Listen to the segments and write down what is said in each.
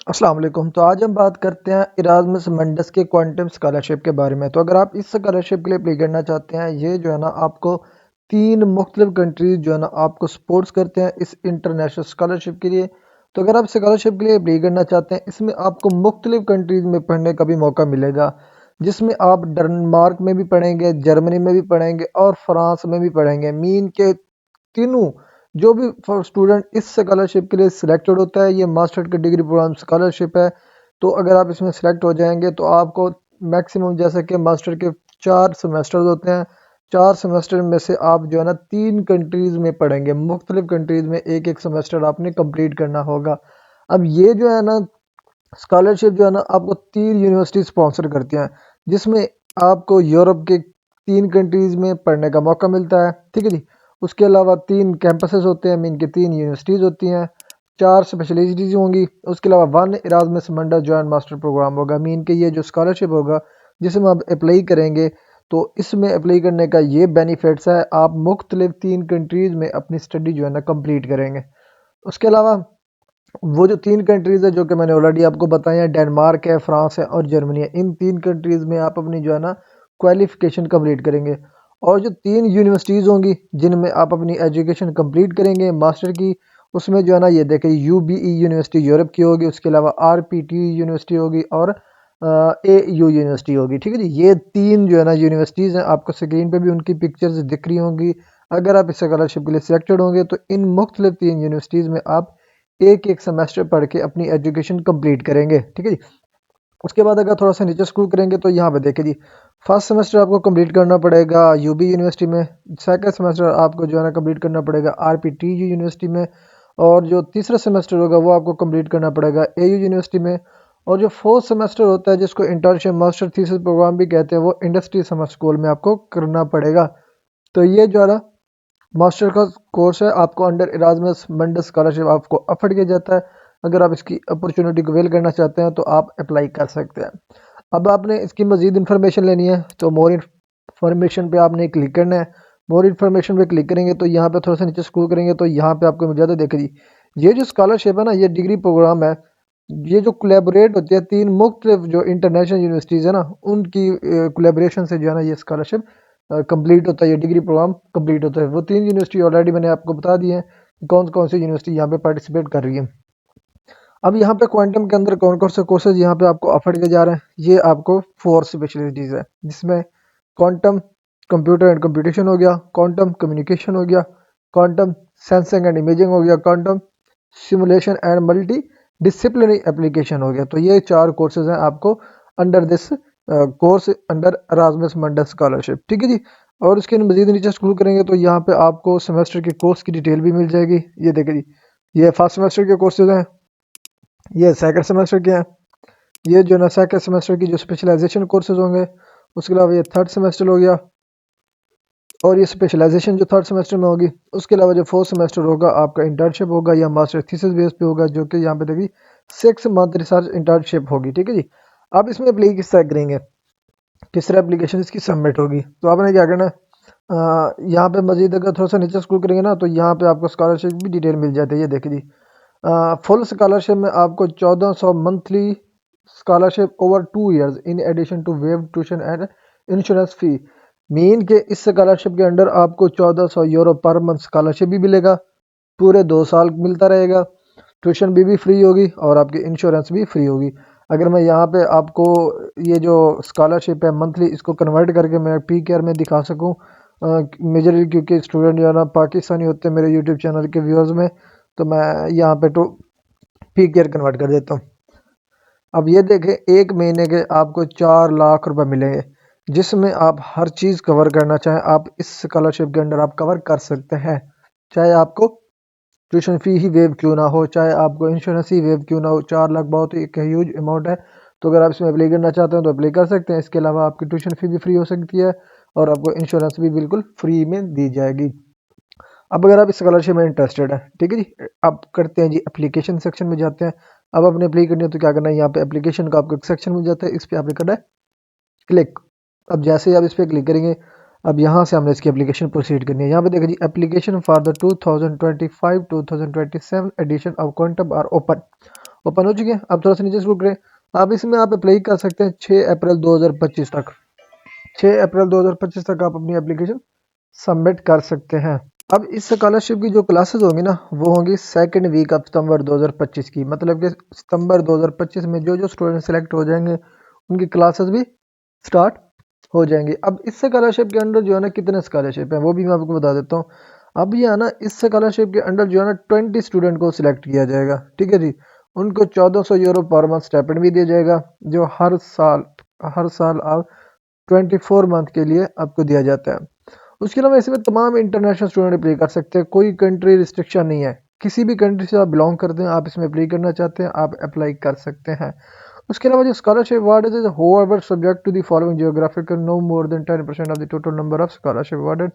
अस्सलाम वालेकुम। तो आज हम बात करते हैं इरास्मस मंडस के क्वांटम स्कॉलरशिप के बारे में। तो अगर आप इस स्कॉलरशिप के लिए अप्लाई करना चाहते हैं, ये जो है ना आपको 3 मुख्तलिफ कंट्रीज़ जो है ना आपको सपोर्ट्स करते हैं इस इंटरनेशनल स्कॉलरशिप के लिए। तो अगर आप स्कॉलरशिप के लिए अप्लाई करना चाहते हैं, इसमें आपको मुख्तलिफ कंट्रीज़ में पढ़ने का भी मौका मिलेगा, जिसमें आप डेनमार्क में भी पढ़ेंगे, जर्मनी में भी पढ़ेंगे और फ्रांस में भी पढ़ेंगे। मीन के तीनों जो भी स्टूडेंट इस स्कॉलरशिप के लिए सिलेक्टेड होता है, ये मास्टर की डिग्री प्रोग्राम स्कॉलरशिप है। तो अगर आप इसमें सिलेक्ट हो जाएंगे तो आपको मैक्सिमम, जैसे कि मास्टर के 4 सेमेस्टर्स होते हैं, 4 सेमेस्टर में से आप जो है ना 3 कंट्रीज़ में पढ़ेंगे, मुख्तलिफ कंट्रीज़ में एक एक सेमेस्टर आपने कंप्लीट करना होगा। अब ये जो है ना स्कॉलरशिप जो है ना आपको 3 यूनिवर्सिटी स्पॉन्सर करती हैं, जिसमें आपको यूरोप के 3 कंट्रीज़ में पढ़ने का मौका मिलता है। ठीक है जी। उसके अलावा 3 कैंपसेस होते हैं, मीन की 3 यूनिवर्सिटीज़ होती हैं, 4 स्पेशलिटीज़ होंगी। उसके अलावा 1 इरास्मस मंडस जॉइंट मास्टर प्रोग्राम होगा। मीन के ये जो स्कॉलरशिप होगा जिसमें आप अप्लाई करेंगे, तो इसमें अप्लाई करने का ये बेनिफिट्स है, आप मुख्तलिफ 3 कंट्रीज़ में अपनी स्टडी जो है ना कंप्लीट करेंगे। उसके अलावा वो जो 3 कंट्रीज़ है जो कि मैंने ऑलरेडी आपको बताया है, डेनमार्क है, फ्रांस है और जर्मनी है। इन 3 कंट्रीज़ में आप अपनी जो है ना क्वालिफिकेशन कंप्लीट करेंगे। और जो 3 यूनिवर्सिटीज़ होंगी जिनमें आप अपनी एजुकेशन कंप्लीट करेंगे मास्टर की, उसमें जो है ना ये देखें, यूबीई यूनिवर्सिटी यूरोप की होगी, उसके अलावा आरपीटी यूनिवर्सिटी होगी और एयू यूनिवर्सिटी होगी। ठीक है जी। ये 3 जो है ना यूनिवर्सिटीज़ हैं, आपको स्क्रीन पे भी उनकी पिक्चर्स दिख रही होंगी। अगर आप इस स्कॉलरशिप के लिए सिलेक्टेड होंगे तो इन मुख्तलिफ 3 यूनिवर्सिटीज़ में आप एक एक सेमेस्टर पढ़ के अपनी एजुकेशन कंप्लीट करेंगे। ठीक है जी। उसके बाद अगर थोड़ा सा नीचे स्क्रॉल करेंगे तो यहाँ पे देखिए जी, फर्स्ट सेमेस्टर आपको कंप्लीट करना पड़ेगा यूबी यूनिवर्सिटी में। सेकंड सेमेस्टर आपको जो है ना कंप्लीट करना पड़ेगा आरपीटीयू यूनिवर्सिटी में। और जो तीसरा सेमेस्टर होगा वो आपको कंप्लीट करना पड़ेगा एयू यूनिवर्सिटी में। और जो फोर्थ सेमेस्टर होता है, जिसको इंटर्नशिप मास्टर थीसिस प्रोग्राम भी कहते हैं, वो इंडस्ट्री समर स्कूल में आपको करना पड़ेगा। तो ये जो है ना मास्टर का कोर्स है, आपको अंडर इरास्मस मंडस स्कॉलरशिप आपको अफोर्ड किया जाता है। अगर आप इसकी अपॉर्चुनिटी को वेल करना चाहते हैं तो आप अप्लाई कर सकते हैं। अब आपने इसकी मज़ीद इन्फॉर्मेशन लेनी है तो मोर इन्फॉर्मेशन पे आपने क्लिक करना है। मोर इन्फॉर्मेशन पे क्लिक करेंगे तो यहाँ पे थोड़ा सा नीचे स्क्रॉल करेंगे तो यहाँ पे आपको मिल जाता है। देखिए जी, ये जो स्कॉलरशिप है ना, ये डिग्री प्रोग्राम है, ये जो कोलैबोरेट होती है 3 मुख्तलिफ जो इंटरनेशनल यूनिवर्सिटीज़ है ना, उनकी कोलैबोरेशन से जो है ना ये स्कॉलरशिप कंप्लीट होता है, ये डिग्री प्रोग्राम कंप्लीट होता है। वो 3 यूनिवर्सिटी ऑलरेडी मैंने आपको बता दी है कि कौन कौन सी यूनिवर्सिटी यहाँ पे पार्टिसिपेट कर रही है। अब यहाँ पे क्वांटम के अंदर कौन कौन से कोर्सेज यहाँ पे आपको ऑफर किए जा रहे हैं, ये आपको 4 स्पेशलिटीज़ है, जिसमें क्वांटम कंप्यूटर एंड कंप्यूटेशन हो गया, क्वांटम कम्युनिकेशन हो गया, क्वांटम सेंसिंग एंड इमेजिंग हो गया, quantum simulation and multidisciplinary application हो गया। तो ये 4 कोर्सेज हैं आपको under this course under Erasmus Mundus scholarship. ठीक है जी। और इसके मजीद नीचे स्क्रॉल करेंगे तो यहाँ पे आपको सेमेस्टर के कोर्स की डिटेल भी मिल जाएगी। ये देखिए जी, ये फर्स्ट सेमेस्टर के कोर्सेज हैं, ये सेकंड सेमेस्टर के हैं, ये जो ना सेकंड सेमेस्टर की जो स्पेशलाइजेशन कोर्सेज होंगे। उसके अलावा ये थर्ड सेमेस्टर हो गया, और ये स्पेशलाइजेशन जो थर्ड सेमेस्टर में होगी। उसके अलावा जो फोर्थ सेमेस्टर होगा आपका इंटर्नशिप होगा या मास्टर थीसिस बेस पे होगा, जो कि यहाँ पे देखिए 6 मंथ रिसर्च इंटर्नशिप होगी। ठीक है जी। आप इसमें अप्लाई किस तरह करेंगे, किस तरह एप्लीकेशन इसकी सबमिट होगी, तो आपने क्या करना है, यहाँ पे मजीद अगर थोड़ा सा नीचे स्क्रॉल करेंगे ना तो यहाँ पे आपको स्कॉलरशिप भी डिटेल मिल जाती है। ये देखिए जी, फुल स्कॉलरशिप में आपको 1400 monthly scholarship over 2 years in addition to waive tuition and insurance fee. Mean के इस स्कॉलरशिप के अंडर आपको 1400 यूरो पर मंथ स्कॉलरशिप भी मिलेगा, पूरे 2 साल मिलता रहेगा। ट्यूशन भी फ्री होगी और आपकी इंश्योरेंस भी फ्री होगी। अगर मैं यहाँ पे आपको ये जो स्कॉलरशिप है मंथली, इसको कन्वर्ट करके मैं पी केयर में दिखा सकूँ, मेजरली क्योंकि स्टूडेंट जो है ना पाकिस्तानी होते हैं मेरे यूट्यूब चैनल के व्यूअर्स में, तो मैं यहाँ पे तो पी केयर कन्वर्ट कर देता हूँ। अब ये देखें, 1 महीने के आपको 4 लाख रुपए मिलेंगे, जिसमें आप हर चीज़ कवर करना चाहें आप इस स्कॉलरशिप के अंडर आप कवर कर सकते हैं। चाहे आपको ट्यूशन फ़ी ही वेव क्यों ना हो, चाहे आपको इंश्योरेंस ही वेव क्यों ना हो, 4 लाख बहुत ही एक ह्यूज अमाउंट है। तो अगर आप इसमें अप्लाई करना चाहते हैं तो अप्लाई कर सकते हैं। इसके अलावा आपकी ट्यूशन फ़ी भी फ्री हो सकती है और आपको इंश्योरेंस भी बिल्कुल फ्री में दी जाएगी। अब अगर आप इस स्कॉलरशिप में इंटरेस्टेड हैं, ठीक है जी, अब करते हैं जी एप्लीकेशन सेक्शन में जाते हैं। अब आपने अप्लाई करनी है तो क्या करना है, यहाँ पे एप्लीकेशन का आपको एक सेक्शन मिल जाता है, इस पर आपने करना है क्लिक। अब जैसे ही आप इस पर क्लिक करेंगे, अब यहाँ से हमने इसकी एप्लीकेशन प्रोसीड करनी है। यहाँ पे देखिए जी, application for the 2025-2027 edition of quantum are open. Open हो चुके हैं। अब थोड़ा सा नीचे स्क्रॉल करें, आप इसमें आप अप्लाई कर सकते हैं 6 अप्रैल 2025 तक। 6 अप्रैल 2025 तक आप अपनी एप्लीकेशन सबमिट कर सकते हैं। अब इस स्कॉलरशिप की जो क्लासेस होंगी ना, वो होंगी सेकंड वीक ऑफ सितंबर 2025 की, मतलब कि सितंबर 2025 में जो जो स्टूडेंट सेलेक्ट हो जाएंगे उनकी क्लासेस भी स्टार्ट हो जाएंगी। अब इस स्कॉलरशिप के अंडर जो है ना कितने स्कॉलरशिप हैं वो भी मैं आपको बता देता हूँ। अब ये है ना, इस स्कॉलरशिप के अंडर जो है ना 20 स्टूडेंट को सिलेक्ट किया जाएगा, ठीक है जी। उनको 1400 यूरो पर मंथ स्टाइपेंड भी दिया जाएगा, जो हर साल आप 24 मंथ के लिए आपको दिया जाता है। उसके अलावा इसमें तमाम इंटरनेशनल स्टूडेंट अप्लाई कर सकते हैं, कोई कंट्री रिस्ट्रिक्शन नहीं है। किसी भी कंट्री से आप बिलोंग करते हैं, आप इसमें अप्लाई करना चाहते हैं, आप अप्लाई कर सकते हैं। उसके अलावा जो स्कॉलरशिप अवार्ड है, however subject to the following geographical no more than 10% of the total number of scholarship awarded.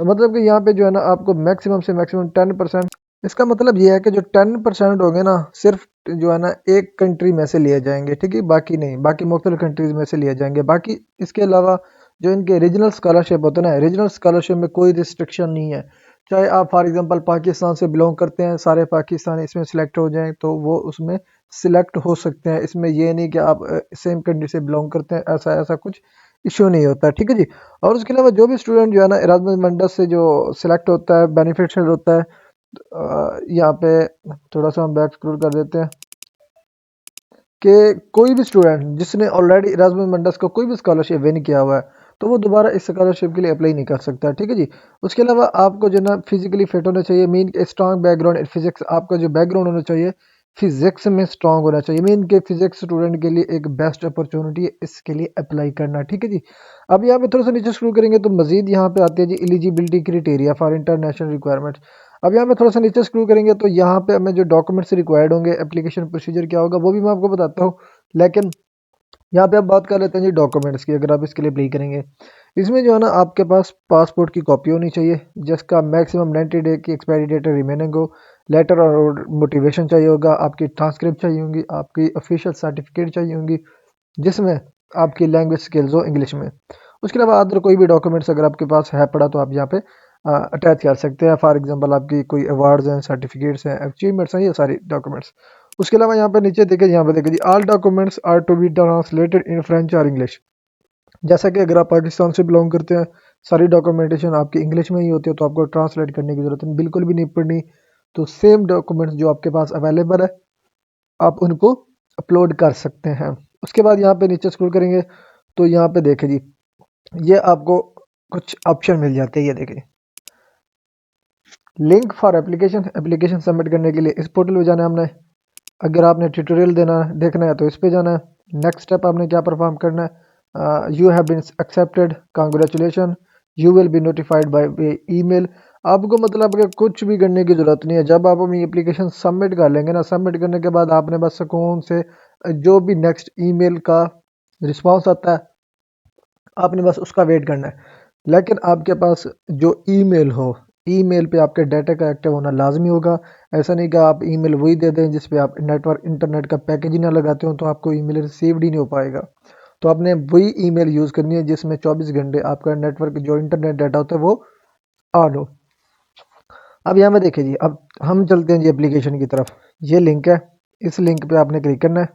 मतलब कि यहाँ पे जो है ना आपको मैक्सिमम से मैक्सिमम 10%, इसका मतलब ये है कि जो 10% हो गए ना, सिर्फ जो है ना एक कंट्री में से लिए जाएंगे, ठीक है, बाकी नहीं, बाकी मुख्तलिफ कंट्रीज में से लिए जाएंगे। बाकी इसके अलावा जो इनके रीजनल स्कॉलरशिप होते हैं ना, रीजनल स्कॉलरशिप में कोई रिस्ट्रिक्शन नहीं है। चाहे आप फॉर एग्जांपल पाकिस्तान से बिलोंग करते हैं, सारे पाकिस्तानी इसमें सिलेक्ट हो जाएं तो वो उसमें सिलेक्ट हो सकते हैं। इसमें ये नहीं कि आप सेम कंट्री से बिलोंग करते हैं, ऐसा ऐसा कुछ इश्यू नहीं होता, ठीक है जी। और उसके अलावा जो भी स्टूडेंट जो है ना इरादमंद मंडस से जो सिलेक्ट होता है, बेनिफिशियल होता है, यहाँ पे थोड़ा सा हम बैक स्क्रॉल कर देते हैं कि कोई भी स्टूडेंट जिसने ऑलरेडी इरादमंद मंडस को कोई भी स्कॉलरशिप विन किया हुआ है, तो वो दोबारा इस स्कॉलरशिप के लिए अप्लाई नहीं कर सकता, ठीक है जी। उसके अलावा आपको जो ना फिजिकली फिट होना चाहिए, mean strong background in physics, आपका जो बैकग्राउंड होना चाहिए फिजिक्स में स्ट्रॉन्ग होना चाहिए, मीन के फिजिक्स स्टूडेंट के लिए एक बेस्ट अपॉर्चुनिटी है इसके लिए अप्लाई करना, ठीक है जी। अब यहाँ पे थोड़ा सा नीचे शुरू करेंगे तो मजीद यहाँ पे आते हैं जी eligibility criteria for international requirements. अब यहाँ पे थोड़ा सा नीचे स्क्रॉल करेंगे तो यहाँ पे हमें जो डॉक्यूमेंट्स रिक्वायर्ड होंगे, एप्लीकेशन प्रोसीजर क्या होगा वो भी मैं आपको बताता हूँ। लेकिन यहाँ पे आप बात कर लेते हैं जी डॉक्यूमेंट्स की, अगर आप इसके लिए अप्लाई करेंगे, इसमें जो है ना आपके पास पासपोर्ट की कॉपी होनी चाहिए जिसका मैक्सिमम 90 डे की एक्सपायरी डेट रिमेनिंग हो, लेटर और मोटिवेशन चाहिए होगा, आपकी ट्रांसक्रिप्ट चाहिए होंगी, आपकी ऑफिशियल सर्टिफिकेट चाहिए होंगी जिसमें आपकी लैंग्वेज स्किल्स हो इंग्लिश में। उसके अलावा अदर कोई भी डॉक्यूमेंट्स अगर आपके पास है पड़ा तो आप यहाँ पे अटैच कर सकते हैं। फॉर एग्जांपल आपकी कोई अवार्ड्स हैं, सर्टिफिकेट्स हैं, अचीवमेंट्स हैं, ये सारी डॉक्यूमेंट्स। उसके अलावा यहाँ पे नीचे देखिए, यहाँ पे देखिए जी all documents are to be translated in French और इंग्लिश। जैसा कि अगर आप पाकिस्तान से बिलोंग करते हैं, सारी डॉक्यूमेंटेशन आपकी इंग्लिश में ही होती है, तो आपको ट्रांसलेट करने की ज़रूरत बिल्कुल भी नहीं पड़नी। तो सेम डॉक्यूमेंट्स जो आपके पास अवेलेबल है आप उनको अपलोड कर सकते हैं। उसके बाद यहाँ पे नीचे स्क्रॉल करेंगे तो यहाँ पे देखें जी, ये आपको कुछ ऑप्शन मिल जाते हैं। ये देखें, link for application, application submit करने के लिए इस पोर्टल पे जाना है हमने। अगर आपने ट्यूटोरियल देखना है तो इस पे जाना है। नेक्स्ट स्टेप आपने क्या परफॉर्म करना है, you have been accepted, congratulation, you will be notified by email. आपको मतलब कि कुछ भी करने की ज़रूरत नहीं है। जब आप अपनी एप्लीकेशन सबमिट कर लेंगे ना, सबमिट करने के बाद आपने बस सुकून से जो भी नेक्स्ट ईमेल का रिस्पांस आता है आपने बस उसका वेट करना है। लेकिन आपके पास जो ईमेल हो, ईमेल पे आपके डाटा का एक्टिव होना लाजमी होगा। ऐसा नहीं कि आप ईमेल वही दे दें जिस पे आप नेटवर्क इंटरनेट का पैकेज ही ना लगाते हो तो आपको ईमेल रिसीव्ड ही नहीं हो पाएगा। तो आपने वही ईमेल यूज़ करनी है जिसमें 24 घंटे आपका नेटवर्क जो इंटरनेट डाटा होता है वो ऑन हो। अब यहाँ पे देखिए जी, अब हम चलते हैं जी एप्लीकेशन की तरफ। ये लिंक है, इस लिंक पे आपने क्लिक करना है।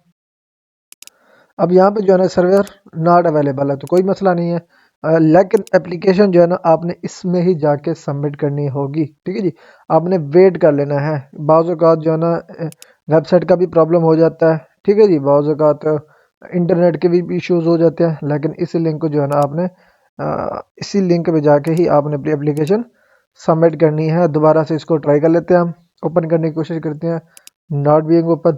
अब यहाँ पे जो है ना सर्वर नॉट अवेलेबल है, तो कोई मसला नहीं है। लेकिन एप्लीकेशन जो है ना आपने इसमें ही जाके सबमिट करनी होगी, ठीक है जी। आपने वेट कर लेना है। बाज़ औक़ात जो है ना वेबसाइट का भी प्रॉब्लम हो जाता है, ठीक है जी, बाज़ औक़ात इंटरनेट के भी इश्यूज़ हो जाते हैं। लेकिन इसी लिंक को जो है ना आपने इसी लिंक पे जाके ही आपने अपनी एप्लीकेशन सबमिट करनी है। दोबारा से इसको ट्राई कर लेते हैं, हम ओपन करने की कोशिश करते हैं, नॉट बीइंग ओपन।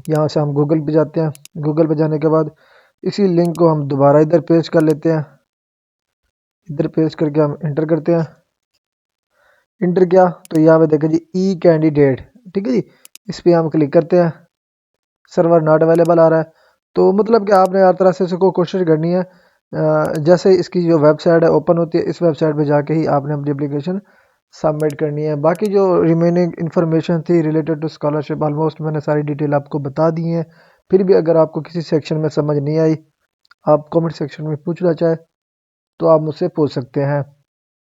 यहाँ से हम गूगल पे जाते हैं, गूगल पे जाने के बाद इसी लिंक को हम दोबारा इधर पेस्ट कर लेते हैं। इधर पेस्ट करके हम इंटर करते हैं। इंटर किया तो यहाँ पे देखें जी ई कैंडिडेट, ठीक है जी, इस पर हम क्लिक करते हैं। सर्वर नॉट अवेलेबल आ रहा है। तो मतलब कि आपने हर तरह से इसको कोशिश करनी है। जैसे इसकी जो वेबसाइट है ओपन होती है, इस वेबसाइट पे जाके ही आपने अपनी एप्लीकेशन सबमिट करनी है। बाकी जो रिमेनिंग इन्फॉर्मेशन थी रिलेटेड टू स्कॉलरशिप ऑलमोस्ट मैंने सारी डिटेल आपको बता दी है। फिर भी अगर आपको किसी सेक्शन में समझ नहीं आई, आप कमेंट सेक्शन में पूछना चाहे तो आप मुझसे पूछ सकते हैं।